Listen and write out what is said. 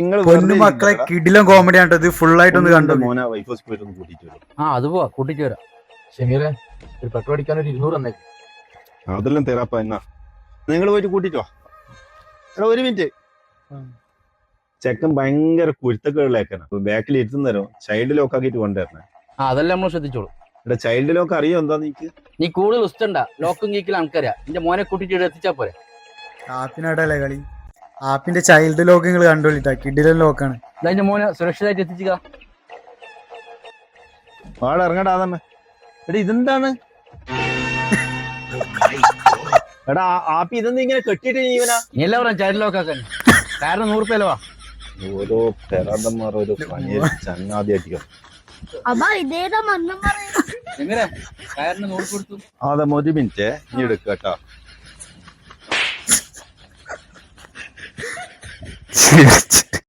നിങ്ങൾ പൊന്നു മക്കളെ കിടിലം കോമഡി ആട്ടോ ഇത്. ഫുൾ ആയിട്ടൊന്ന് കണ്ടു. മോനെ വൈഫ് ഹോസ്പിറ്റലിൽ ഒന്ന് കൂട്ടിട്ട് വരും. അത് പോവാ, കൂട്ടിട്ട് വരാം. ഷമീറെ ഒരു പെട്രോൾ അടിക്കാൻ ഒരു 200 തന്നേ. അതെല്ലാം തരാപ്പ എന്നാ നിങ്ങൾ പോയിട്ട് കൂട്ടിട്ടോ. എടാ ഒരു മിനിറ്റ്, ചെക്കൻ ഭയങ്കര കുരുത്തക്കുള്ളേക്കാണ്. ബാക്കിൽ ഇരുത്തുന്നേരം ചൈൽഡ് ലോക്ക് ആക്കിട്ട് കൊണ്ടുവരണേ. അതെല്ലാം നമ്മൾ ശ്രദ്ധിച്ചോളൂ. എടാ ചൈൽഡ് ലോക്ക് അറിയോ എന്താ നീക്ക്? നീ കൂടുതൽ ഉസ്റ്റണ്ട, ലോക്കും കീക്കിൽ ആൾക്കാരാ. എന്റെ മോനെ കൂട്ടിട്ട് എത്തിച്ചാ പോരെ. ആപ്പിനാടല്ലേ കളി. ആപ്പിന്റെ ചൈൽഡ് ലോക്ക് നിങ്ങൾ കണ്ടോളിട്ടാ, കിടിലൻ ലോക്കാണ്. എന്റെ മോനെ സുരക്ഷിതമായിട്ട് എത്തിച്ചുക. ആടെ ഇറങ്ങടാ തന്നെ. എടാ ഇതെന്താണ്? എടാ ആപ്പി ഇതെന്താ ഇങ്ങനെ കെട്ടിട്ട് ജീവനാ? നീ എല്ലാവരും ചൈൽഡ് ലോക്ക് ആക്കാൻ കാരണം 100 രൂപ. ഓരോ പെരാന്തന്മാർ ഒരു പണിയെ ചങ്ങാതിയായിരിക്കും. എങ്ങനെ കയറിന് 100 കൊടുത്തു? അതെ ഒരു മിനിറ്റ് നീ എടുക്ക കേട്ടോ.